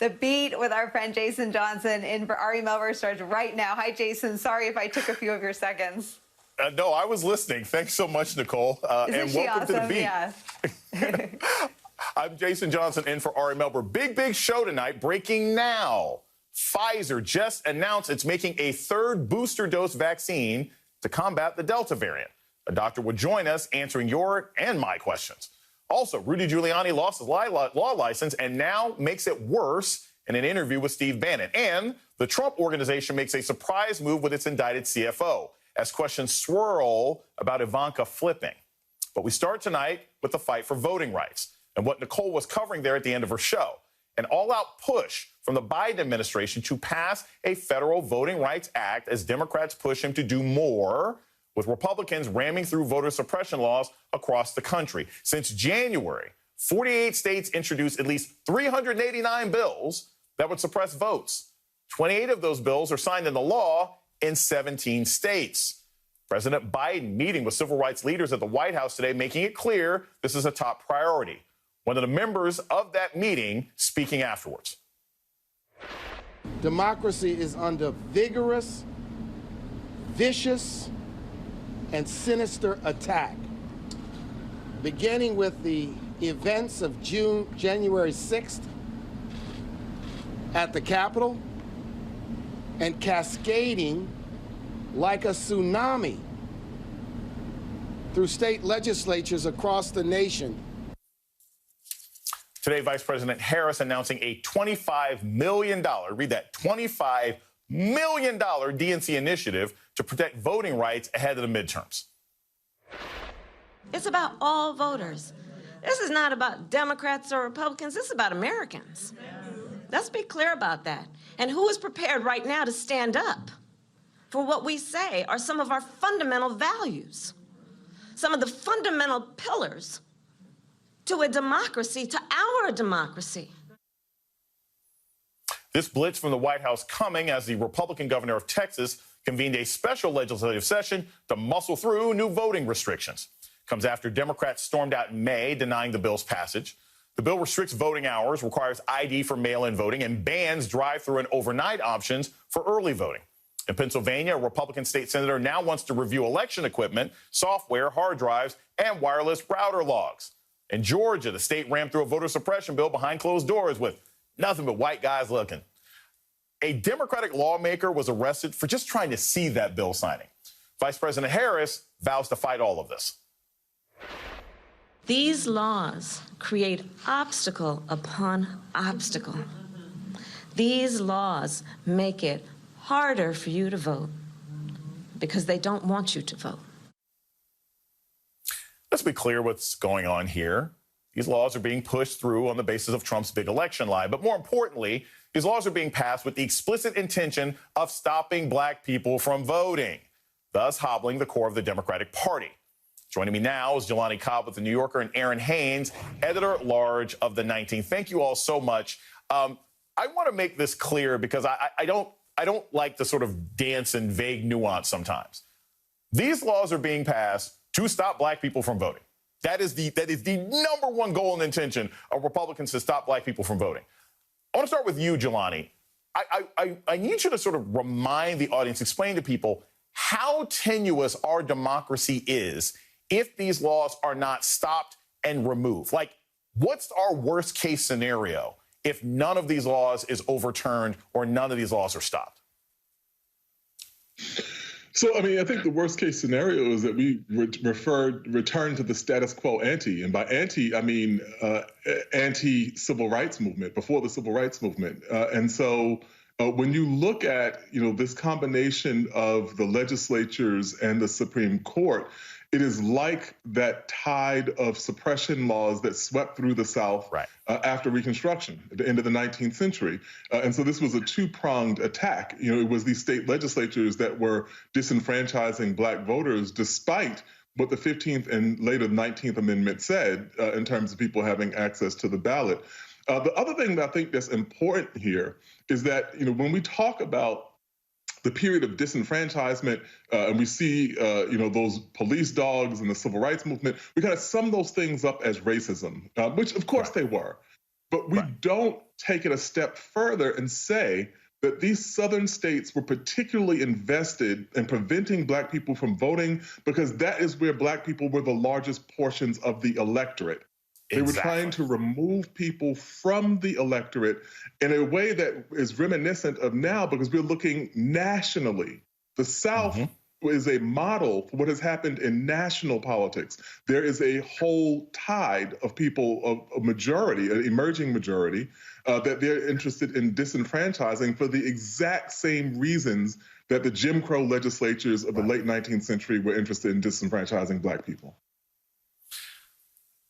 The Beat with our friend Jason Johnson in for Ari Melber starts right now. Hi, Jason. Sorry if I took a few of your seconds. No, I was listening. Thanks so much, Nicole. Isn't she welcome awesome? to The Beat. Yeah. I'm Jason Johnson in for Ari Melber. Big show tonight. Breaking now. Pfizer just announced it's making a third booster dose vaccine to combat the Delta variant. A doctor will join us answering your and my questions. Also, Rudy Giuliani lost his law license and now makes it worse in an interview with Steve Bannon. And the Trump Organization makes a surprise move with its indicted CFO as questions swirl about Ivanka flipping. But we start tonight with the fight for voting rights and what Nicole was covering there at the end of her show. An all-out push from the Biden administration to pass a federal Voting Rights Act as Democrats push him to do more, with Republicans ramming through voter suppression laws across the country. Since January, 48 states introduced at least 389 bills that would suppress votes. 28 of those bills are signed into law in 17 states. President Biden meeting with civil rights leaders at the White House today, making it clear this is a top priority. One of the members of that meeting speaking afterwards. Democracy is under vigorous, vicious, and sinister attack, beginning with the events of January 6th at the Capitol and cascading like a tsunami through state legislatures across the nation. Today, Vice President Harris announcing a $25 million, read that, $25 million DNC initiative to protect voting rights ahead of the midterms. It's about all voters. This is not about Democrats or Republicans. This is about Americans. Let's be clear about that. And who is prepared right now to stand up for what we say are some of our fundamental values, some of the fundamental pillars to a democracy, to our democracy. This blitz from the White House coming as the Republican governor of Texas convened a special legislative session to muscle through new voting restrictions. Comes after Democrats stormed out in May denying the bill's passage. The bill restricts voting hours, requires ID for mail-in voting, and bans drive-through and overnight options for early voting. In Pennsylvania, a Republican state senator now wants to review election equipment, software, hard drives, and wireless router logs. In Georgia, the state rammed through a voter suppression bill behind closed doors with nothing but white guys looking. A Democratic lawmaker was arrested for just trying to see that bill signing. Vice President Harris vows to fight all of this. These laws create obstacle upon obstacle. These laws make it harder for you to vote because they don't want you to vote. Let's be clear what's going on here. These laws are being pushed through on the basis of Trump's big election lie. But more importantly, these laws are being passed with the explicit intention of stopping black people from voting, thus hobbling the core of the Democratic Party. Joining me now is Jelani Cobb with The New Yorker and Aaron Haynes, editor-at-large of The 19th. Thank you all so much. I want to make this clear because I don't like to sort of dance in vague nuance sometimes. These laws are being passed to stop black people from voting. That is the number one goal and intention of Republicans, to stop black people from voting. I want to start with you, Jelani. I need you to sort of remind the audience, explain to people how tenuous our democracy is if these laws are not stopped and removed. Like, what's our worst case scenario if none of these laws is overturned or none of these laws are stopped? So, I mean, I think the worst case scenario is that we return to the status quo ante. And by ante, I mean anti-civil rights movement, before the civil rights movement. And so when you look at, this combination of the legislatures and the Supreme Court, it is like that tide of suppression laws that swept through the South after Reconstruction at the end of the 19th century. And so this was a two-pronged attack. It was these state legislatures that were disenfranchising black voters despite what the 15th and later 19th Amendment said in terms of people having access to the ballot. The other thing that I think that's important here is that, when we talk about the period of disenfranchisement, and we see, those police dogs and the civil rights movement, we kind of sum those things up as racism, which of course they were. But we don't take it a step further and say that these southern states were particularly invested in preventing Black people from voting because that is where Black people were the largest portions of the electorate. They were trying to remove people from the electorate in a way that is reminiscent of now because we're looking nationally. The South is a model for what has happened in national politics. There is a whole tide of people, of majority, an emerging majority, that they're interested in disenfranchising for the exact same reasons that the Jim Crow legislatures of the late 19th century were interested in disenfranchising Black people.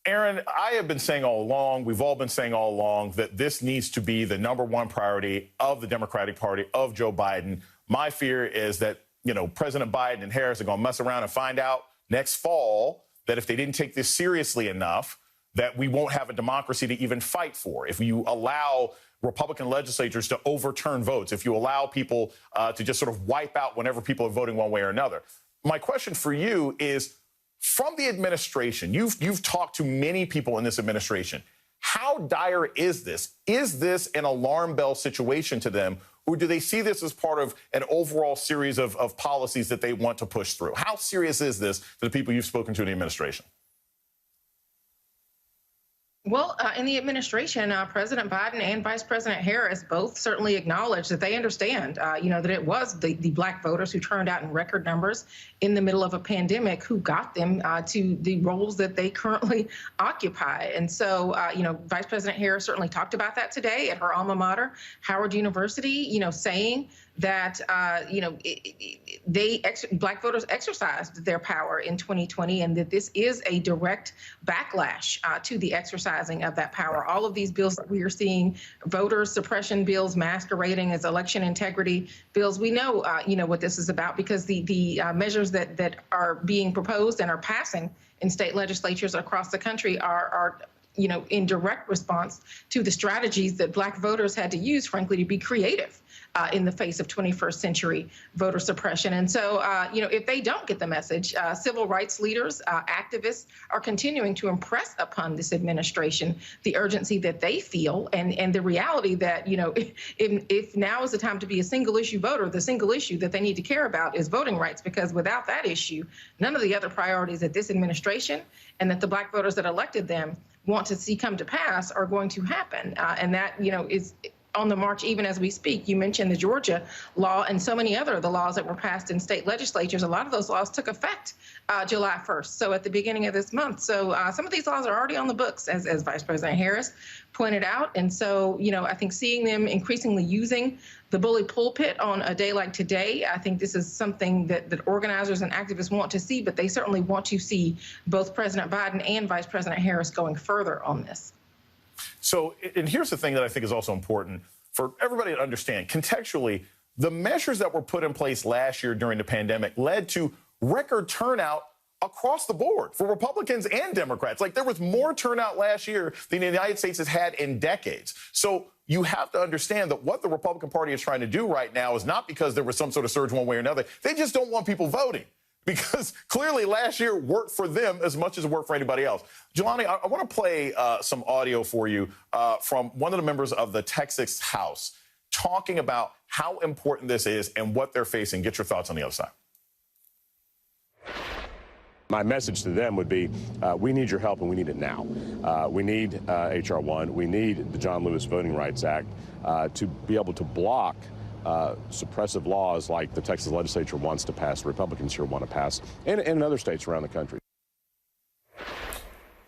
Aaron, I have been saying all along, we've all been saying all along, that this needs to be the #1 priority of the Democratic Party, of Joe Biden. My fear is that, President Biden and Harris are going to mess around and find out next fall that if they didn't take this seriously enough, that we won't have a democracy to even fight for. If you allow Republican legislatures to overturn votes, if you allow people to just sort of wipe out whenever people are voting one way or another. My question for you is, from the administration, you've talked to many people in this administration. How dire is this? Is this an alarm bell situation to them, or do they see this as part of an overall series of policies that they want to push through? How serious is this to the people you've spoken to in the administration? Well, in the administration, President Biden and Vice President Harris both certainly acknowledge that they understand, that it was the Black voters who turned out in record numbers in the middle of a pandemic who got them to the roles that they currently occupy. And so, Vice President Harris certainly talked about that today at her alma mater, Howard University, saying that, Black voters exercised their power in 2020 and that this is a direct backlash to the exercising of that power. All of these bills that we are seeing, voter suppression bills masquerading as election integrity bills, we know, what this is about because the measures that are being proposed and are passing in state legislatures across the country are in direct response to the strategies that Black voters had to use, frankly, to be creative in the face of 21st century voter suppression. And so, if they don't get the message, civil rights leaders, activists are continuing to impress upon this administration the urgency that they feel and the reality that, if now is the time to be a single issue voter, the single issue that they need to care about is voting rights, because without that issue, none of the other priorities that this administration and that the Black voters that elected them want to see come to pass are going to happen. And that, is on the march even as we speak. You mentioned the Georgia law and so many other of the laws that were passed in state legislatures. A lot of those laws took effect July 1st, so at the beginning of this month. So some of these laws are already on the books, as Vice President Harris pointed out. And so, I think seeing them increasingly using the bully pulpit on a day like today, I think this is something that organizers and activists want to see, but they certainly want to see both President Biden and Vice President Harris going further on this. So, and here's the thing that I think is also important for everybody to understand. Contextually, the measures that were put in place last year during the pandemic led to record turnout across the board for Republicans and Democrats. Like, there was more turnout last year than the United States has had in decades. So you have to understand that what the Republican Party is trying to do right now is not because there was some sort of surge one way or another. They just don't want people voting, because clearly last year worked for them as much as it worked for anybody else. Jelani, I want to play some audio for you from one of the members of the Texas House talking about how important this is and what they're facing. Get your thoughts on the other side. My message to them would be, we need your help, and we need it now. We need H.R. 1. We need the John Lewis Voting Rights Act to be able to block suppressive laws like the Texas legislature wants to pass, the Republicans here want to pass, and in other states around the country.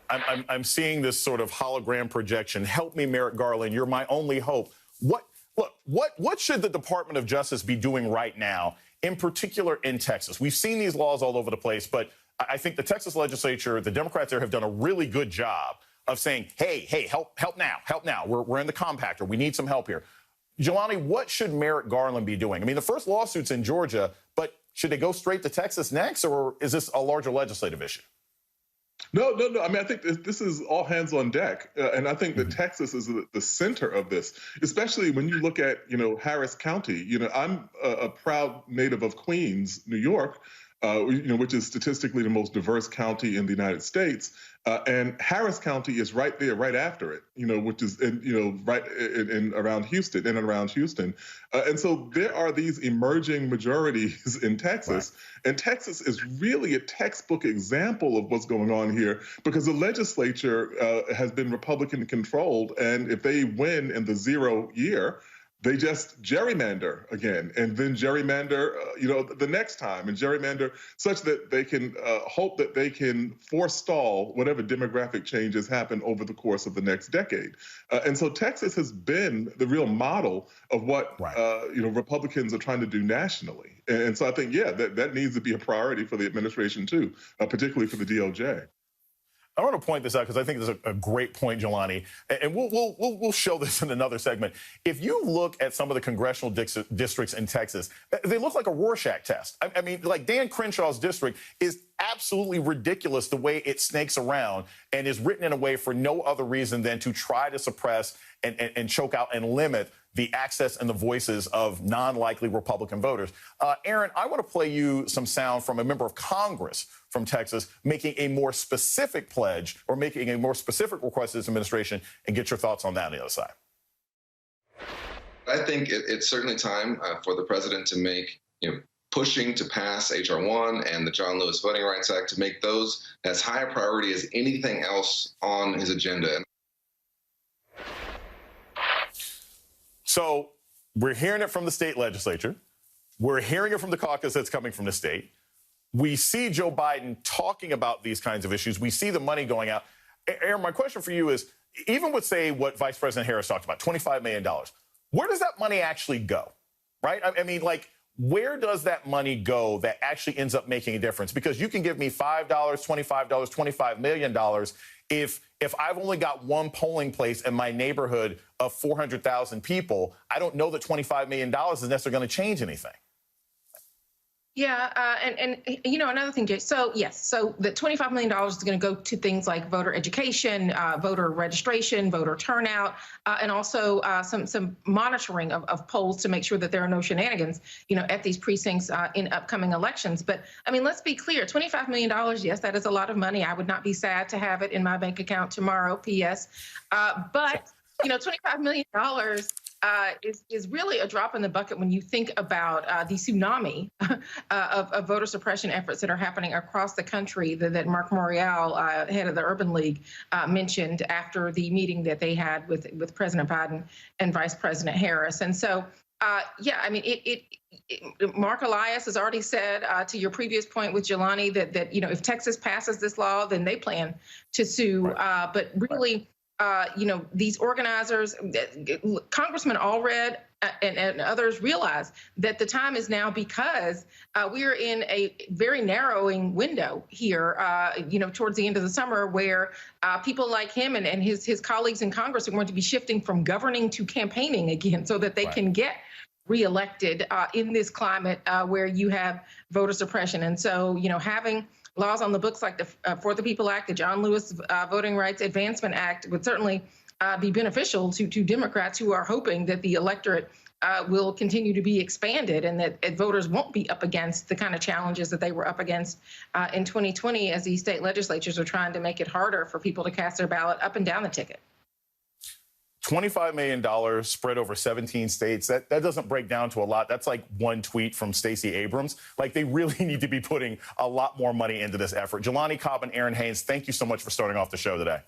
I'm seeing this sort of hologram projection. Help me, Merrick Garland. You're my only hope. What should the Department of Justice be doing right now, in particular in Texas? We've seen these laws all over the place, but I think the Texas legislature, the Democrats there have done a really good job of saying, hey, help now. We're in the compactor. We need some help here. Jelani, what should Merrick Garland be doing? I mean, the first lawsuit's in Georgia, but should they go straight to Texas next, or is this a larger legislative issue? No. I mean, I think this is all hands on deck. And I think that Texas is the center of this, especially when you look at, Harris County. I'm a proud native of Queens, New York, which is statistically the most diverse county in the United States. And Harris County is right there, right after it, which is, right in around Houston, in and around Houston. And so there are these emerging majorities in Texas. Right. And Texas is really a textbook example of what's going on here because the legislature has been Republican controlled. And if they win in the 0 year, they just gerrymander again and then gerrymander, the next time and gerrymander such that they can hope that they can forestall whatever demographic changes happen over the course of the next decade. And so Texas has been the real model of what, Republicans are trying to do nationally. And so I think, that needs to be a priority for the administration, too, particularly for the DOJ. I want to point this out because I think this is a great point, Jelani, and we'll show this in another segment. If you look at some of the congressional districts in Texas, they look like a Rorschach test. I mean, like Dan Crenshaw's district is absolutely ridiculous the way it snakes around and is written in a way for no other reason than to try to suppress and choke out and limit the access and the voices of non-likely Republican voters. Aaron, I want to play you some sound from a member of Congress from Texas making a more specific pledge or making a more specific request to this administration and get your thoughts on that on the other side. I think it's certainly time for the president to make, pushing to pass H.R. 1 and the John Lewis Voting Rights Act, to make those as high a priority as anything else on his agenda. So we're hearing it from the state legislature. We're hearing it from the caucus that's coming from the state. We see Joe Biden talking about these kinds of issues. We see the money going out. Aaron, my question for you is, even with, say, what Vice President Harris talked about, $25 million, where does that money actually go, right? I mean, like, where does that money go that actually ends up making a difference? Because you can give me $5, $25, $25 million if I've only got one polling place in my neighborhood of 400,000 people. I don't know that $25 million is necessarily going to change anything. Yeah, and another thing, Jay. So yes, so the $25 million is going to go to things like voter education, voter registration, voter turnout, and also some monitoring of polls to make sure that there are no shenanigans, at these precincts in upcoming elections. But I mean, let's be clear: $25 million. Yes, that is a lot of money. I would not be sad to have it in my bank account tomorrow. P.S. But $25 million. Is really a drop in the bucket when you think about the tsunami of voter suppression efforts that are happening across the country that Mark Morial, head of the Urban League, mentioned after the meeting that they had with President Biden and Vice President Harris. And so, I mean, Mark Elias has already said, to your previous point with Jelani, that if Texas passes this law, then they plan to sue. Right. But really, these organizers, Congressman Allred and others realize that the time is now because we are in a very narrowing window here, towards the end of the summer where people like him and his colleagues in Congress are going to be shifting from governing to campaigning again so that they can get reelected in this climate where you have voter suppression. And so, having laws on the books like the For the People Act, the John Lewis Voting Rights Advancement Act would certainly be beneficial to Democrats who are hoping that the electorate will continue to be expanded and that voters won't be up against the kind of challenges that they were up against in 2020 as these state legislatures are trying to make it harder for people to cast their ballot up and down the ticket. $25 million spread over 17 states, that doesn't break down to a lot. That's like one tweet from Stacey Abrams. Like, they really need to be putting a lot more money into this effort. Jelani Cobb and Aaron Haynes, thank you so much for starting off the show today.